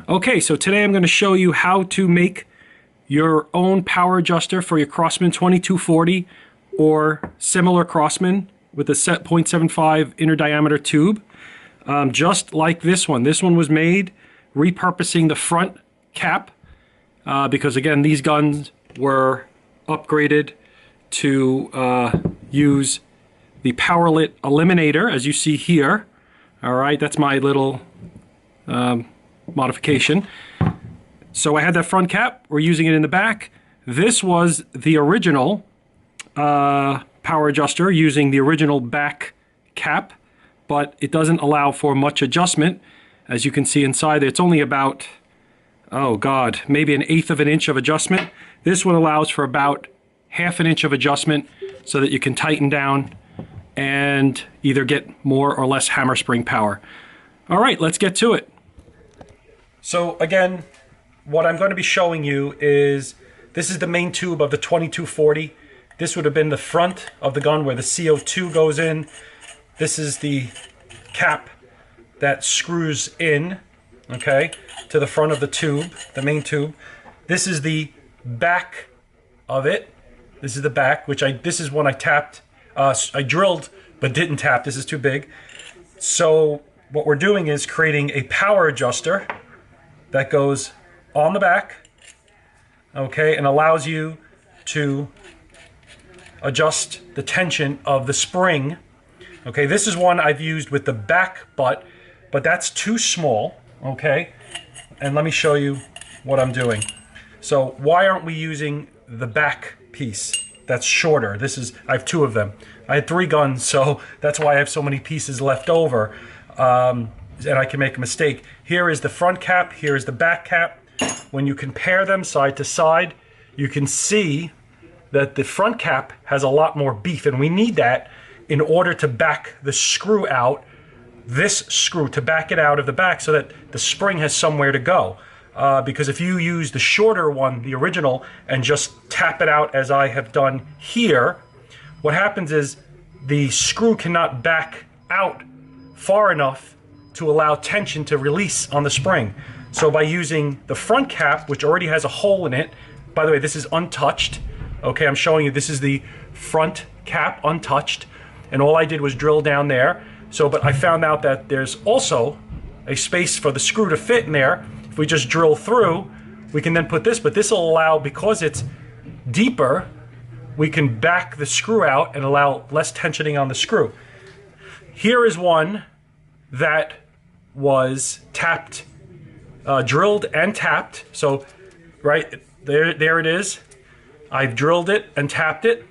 Okay, so today I'm going to show you how to make your own power adjuster for your Crosman 2240 or similar Crosman with a set 0.75 inner diameter tube. Just like this one. This one was made repurposing the front cap because again these guns were upgraded to use the Powerlit eliminator, as you see here. Alright, that's my little modification. So I had that front cap, we're using it in the back. This was the original power adjuster using the original back cap, but it doesn't allow for much adjustment. As you can see inside, it's only about, oh god, maybe 1/8 of an inch of adjustment. This one allows for about 1/2 inch of adjustment so that you can tighten down and either get more or less hammer spring power. All right, let's get to it. So again, what I'm going to be showing you is, this is the main tube of the 2240. This would have been the front of the gun where the CO2 goes in. This is the cap that screws in, okay, to the front of the tube, the main tube. This is the back of it. This is the back, which this is one I tapped. I drilled but didn't tap. This is too big. So what we're doing is creating a power adjuster that goes on the back, okay, and allows you to adjust the tension of the spring. Okay, this is one I've used with the back butt, but that's too small, okay? And let me show you what I'm doing. So why aren't we using the back piece that's shorter? I have 2 of them. I had 3 guns, so that's why I have so many pieces left over. And I can make a mistake. Here is the front cap, here is the back cap. When you compare them side to side, you can see that the front cap has a lot more beef, and we need that in order to back the screw out, this screw, to back it out of the back so that the spring has somewhere to go. Because if you use the shorter one, the original, and just tap it out as I have done here, what happens is the screw cannot back out far enough to allow tension to release on the spring. So by using the front cap, which already has a hole in it, by the way, this is untouched. Okay, I'm showing you, this is the front cap, untouched, and all I did was drill down there. But I found out that there's also a space for the screw to fit in there. If we just drill through, we can then put this, but this will allow, because it's deeper, we can back the screw out and allow less tensioning on the screw. Here is one that was tapped, drilled and tapped. So right there it is. I've drilled it and tapped it,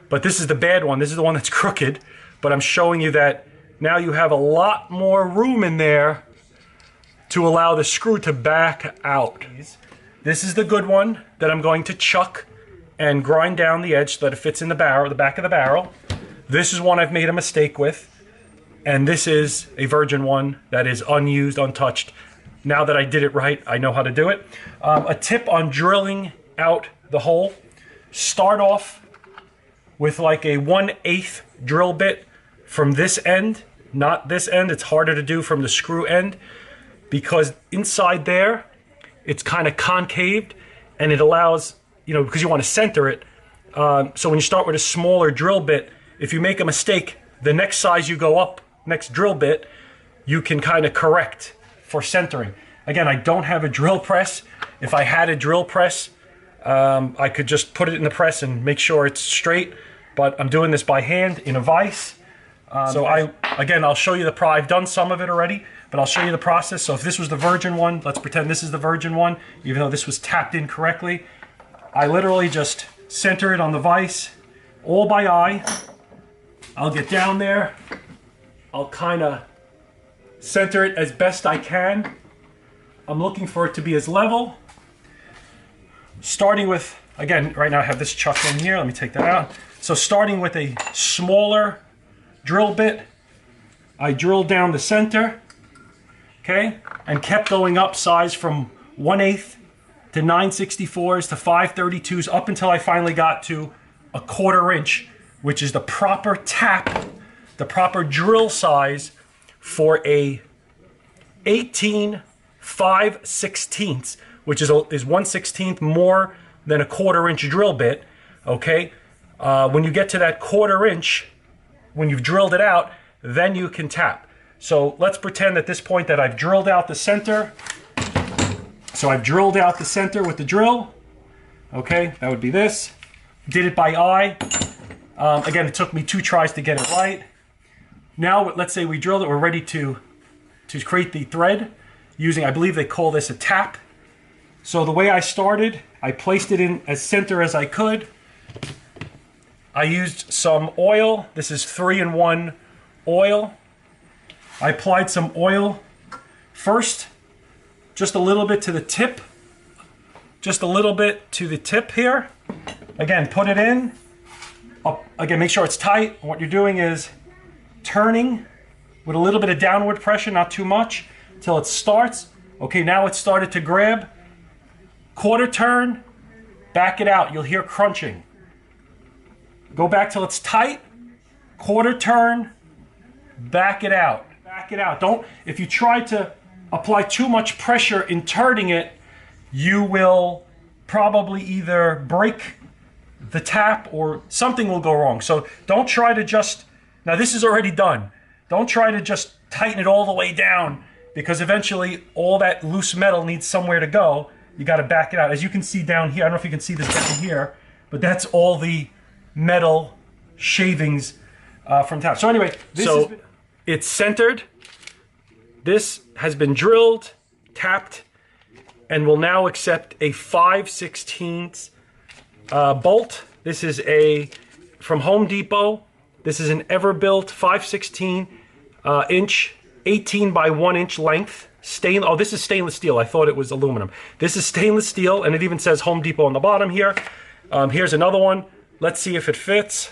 but this is the bad one. This is the one that's crooked, but I'm showing you that now you have a lot more room in there to allow the screw to back out. This is the good one that I'm going to chuck and grind down the edge so that it fits in the barrel, the back of the barrel. This is one I've made a mistake with, and this is a virgin one that is unused, untouched. Now that I did it right, I know how to do it. A tip on drilling out the hole: start off with like a 1/8 drill bit from this end, not this end. It's harder to do from the screw end because inside there it's kind of concaved, and it allows, because you want to center it. So when you start with a smaller drill bit, if you make a mistake, the next size you go up, next drill bit, you can kind of correct for centering. Again, I don't have a drill press. If I had a drill press, I could just put it in the press and make sure it's straight, but I'm doing this by hand in a vise. I'll show you I've done some of it already, but I'll show you the process. So if this was the virgin one, let's pretend this is the virgin one, even though this was tapped in correctly. I literally just center it on the vise, all by eye. I'll get down there, I'll kind of center it as best I can. I'm looking for it to be as level. Starting with, again, right now I have this chucked in here, let me take that out. So starting with a smaller drill bit, I drilled down the center, okay, and kept going up size from 1/8 to 9/64s to 5/32s up until I finally got to a 1/4 inch, which is the proper tap, the proper drill size for a 18 5/16, which is 1/16 more than a 1/4 inch drill bit. Okay, when you get to that 1/4 inch, when you've drilled it out, then you can tap. So let's pretend at this point that I've drilled out the center. So I've drilled out the center with the drill. Okay, that would be this. Did it by eye. Again, it took me 2 tries to get it right. Now, let's say we drilled it. We're ready to create the thread using, I believe they call this a tap. So the way I started, I placed it in as center as I could. I used some oil. This is 3-in-1 oil. I applied some oil first, just a little bit to the tip. Just a little bit to the tip here. Again, put it in. Again, make sure it's tight. What you're doing is turning with a little bit of downward pressure, not too much, till it starts. Okay, now it's started to grab. 1/4 turn, back it out. You'll hear crunching. Go back till it's tight. 1/4 turn, back it out. Back it out. Don't, if you try to apply too much pressure in turning it, you will probably either break the tap or something will go wrong. So don't try to just, now this is already done. Don't try to just tighten it all the way down, because eventually all that loose metal needs somewhere to go. You got to back it out. As you can see down here, I don't know if you can see this down here, but that's all the metal shavings from tap. So anyway, it's centered. This has been drilled, tapped, and will now accept a 5/16 bolt. This is from Home Depot. This is an Everbuilt 5/16 inch, 18 by 1 inch length. Oh, this is stainless steel. I thought it was aluminum. This is stainless steel, and it even says Home Depot on the bottom here. Here's another one. Let's see if it fits.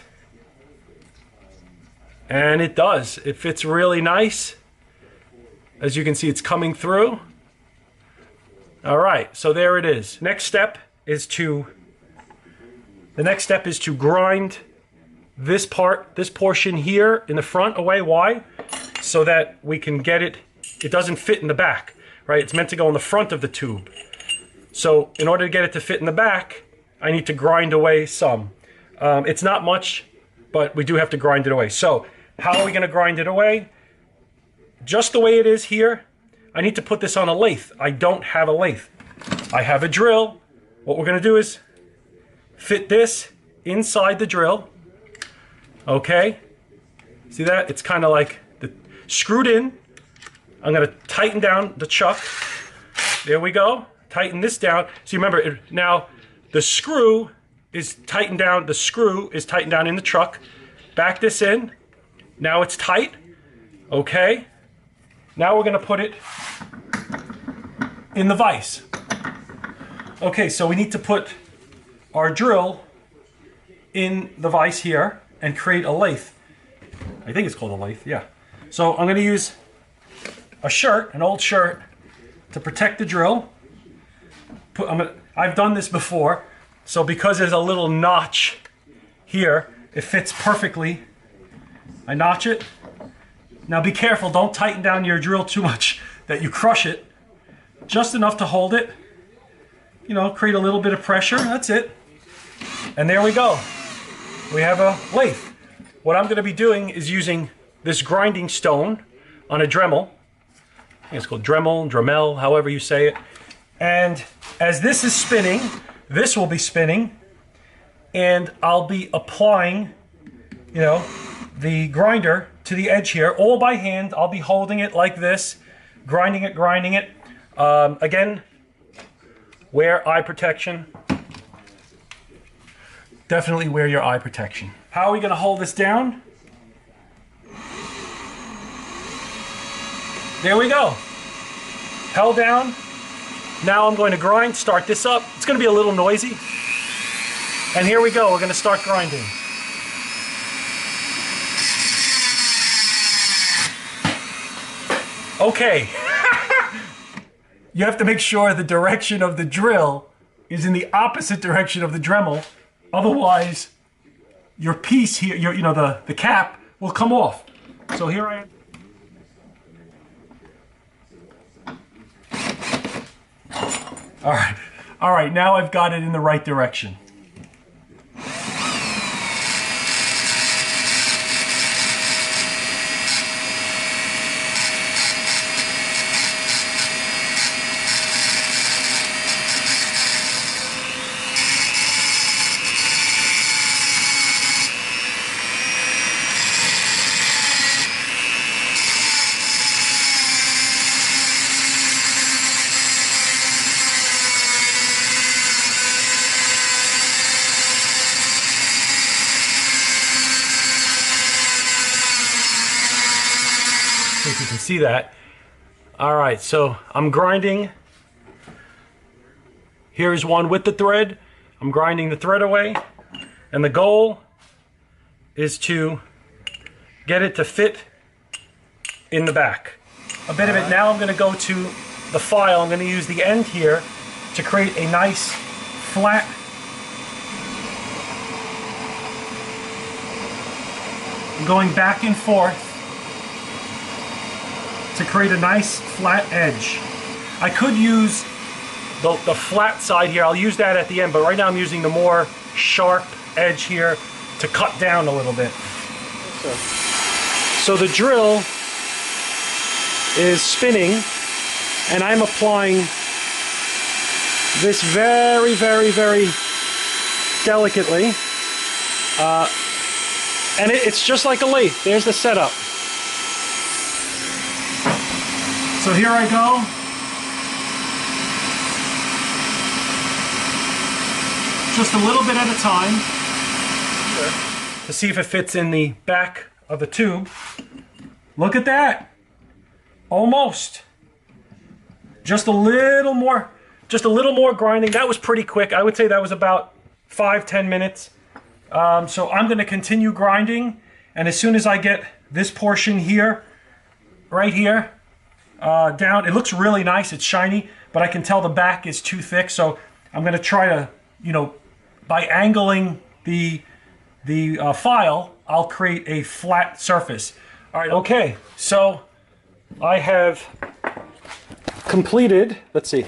And it does. It fits really nice. As you can see, it's coming through. All right, so there it is. The next step is to grind this portion here in the front away. Why? So that we can get it doesn't fit in the back, right? It's meant to go in the front of the tube. So in order to get it to fit in the back, I need to grind away some. It's not much, but we do have to grind it away. So how are we gonna grind it away? Just the way it is here. I need to put this on a lathe. I don't have a lathe. I have a drill. What we're gonna do is fit this inside the drill. Okay, see that? It's kind of like screwed in. I'm gonna tighten down the chuck. There we go. Tighten this down. So remember, now the screw is tightened down. The screw is tightened down in the chuck. Back this in. Now it's tight. Okay. Now we're gonna put it in the vise. Okay, so we need to put our drill in the vise here and create a lathe. I think it's called a lathe, yeah. So I'm gonna use a shirt, an old shirt, to protect the drill. I've done this before, so because there's a little notch here, it fits perfectly. I notch it. Now be careful, don't tighten down your drill too much that you crush it. Just enough to hold it. You know, create a little bit of pressure, that's it. And there we go. We have a lathe. What I'm gonna be doing is using this grinding stone on a Dremel. I think it's called Dremel, however you say it. And as this is spinning, this will be spinning, and I'll be applying, you know, the grinder to the edge here, all by hand. I'll be holding it like this, grinding it. Again, wear eye protection. Definitely wear your eye protection. How are we gonna hold this down? There we go. Held down. Now I'm going to grind, start this up. It's gonna be a little noisy. And here we go, we're gonna start grinding. Okay. You have to make sure the direction of the drill is in the opposite direction of the Dremel. Otherwise, your piece here, the cap will come off. So here I am. All right, now I've got it in the right direction. If you can see that. All right, so I'm grinding. Here's one with the thread. I'm grinding the thread away, and the goal is to get it to fit in the back. A bit of it. Now I'm going to go to the file. I'm going to use the end here to create a nice flat going back and forth to create a nice flat edge. I could use the flat side here. I'll use that at the end, but right now I'm using the more sharp edge here to cut down a little bit. Okay. So the drill is spinning, and I'm applying this very, very, very delicately. And it's just like a lathe. There's the setup. So here I go. Just a little bit at a time. Okay. To see if it fits in the back of the tube. Look at that. Almost. Just a little more grinding. That was pretty quick. I would say that was about 5-10 minutes. So I'm going to continue grinding, and as soon as I get this portion here, right here, down, it looks really nice, it's shiny, but I can tell the back is too thick, so I'm going to try to, by angling the file, I'll create a flat surface. All right, okay, so I have completed, let's see,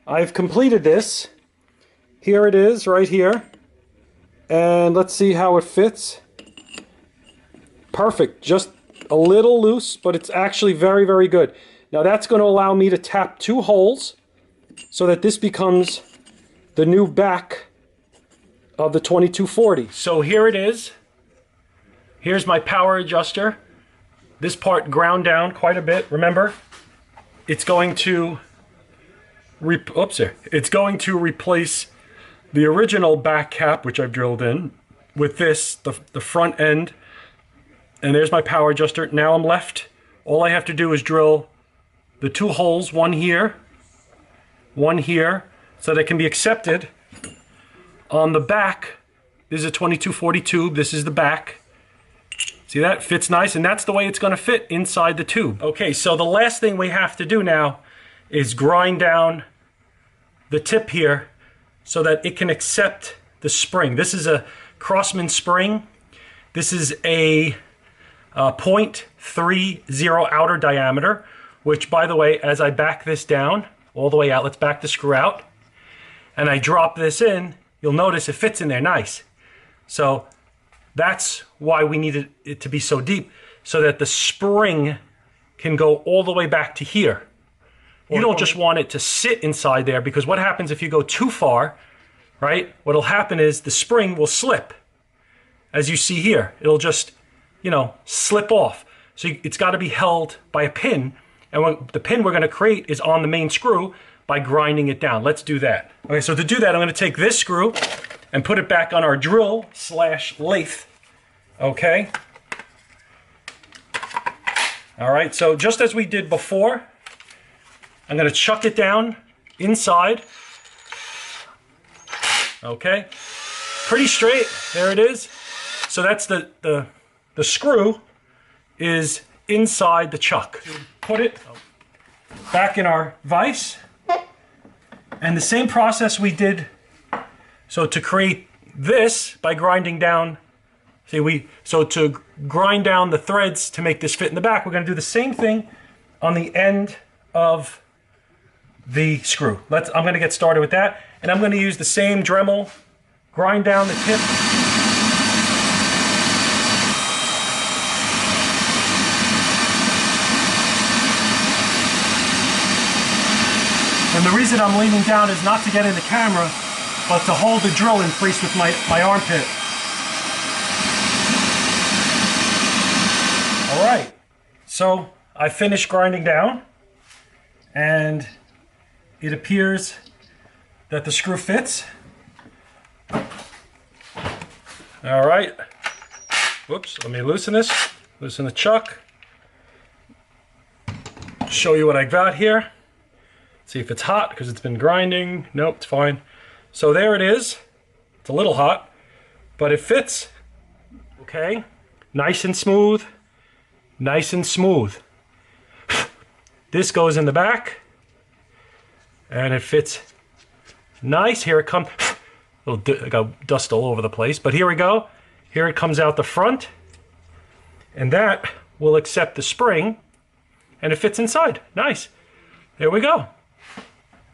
I've completed this. Here it is, right here. And let's see how it fits. Perfect, just a little loose, but it's actually very, very good. Now that's going to allow me to tap 2 holes so that this becomes the new back of the 2240. So here it is. Here's my power adjuster. This part ground down quite a bit. Remember, it's going to it's going to replace the original back cap, which I've drilled in, with this, the front end. And there's my power adjuster. Now I'm left. All I have to do is drill the 2 holes, one here, so they can be accepted on the back. This is a 2240 tube. This is the back. See that? Fits nice, and that's the way it's going to fit inside the tube. Okay, so the last thing we have to do now is grind down the tip here so that it can accept the spring. This is a Crosman spring. This is a 0.30 outer diameter, which, by the way, as I back this down all the way out, let's back the screw out, and I drop this in, you'll notice it fits in there nice. So that's why we needed it to be so deep, so that the spring can go all the way back to here. You don't just want it to sit inside there, because what happens if you go too far, right? What'll happen is the spring will slip. As you see here, it'll just, slip off. So it's got to be held by a pin, and the pin we're going to create is on the main screw by grinding it down. Let's do that. Okay, so to do that, I'm going to take this screw and put it back on our drill/lathe. Okay. All right, so just as we did before, I'm going to chuck it down inside. Okay, pretty straight. There it is. So that's the screw is inside the chuck. Put it back in our vise, and the same process we did. So to create this by grinding down, so to grind down the threads to make this fit in the back, we're going to do the same thing on the end of the screw. I'm going to get started with that, and I'm going to use the same Dremel, grind down the tip. And the reason I'm leaning down is not to get in the camera, but to hold the drill in place with my armpit. All right, so I finished grinding down, and it appears that the screw fits. All right, whoops, let me loosen this, loosen the chuck. Show you what I got here. See if it's hot, because it's been grinding. Nope, it's fine. So there it is. It's a little hot, but it fits. Okay, nice and smooth. Nice and smooth. This goes in the back, and it fits nice. Here it comes. I got dust all over the place, but here we go. Here it comes out the front, and that will accept the spring, and it fits inside. Nice. There we go.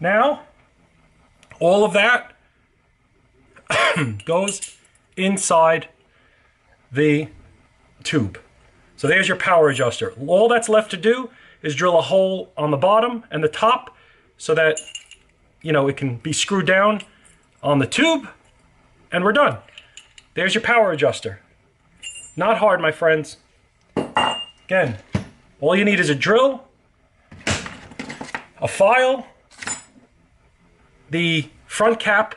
Now, all of that goes inside the tube. So there's your power adjuster. All that's left to do is drill a hole on the bottom and the top so that, you know, it can be screwed down on the tube, and we're done. There's your power adjuster. Not hard, my friends. Again, all you need is a drill, a file, the front cap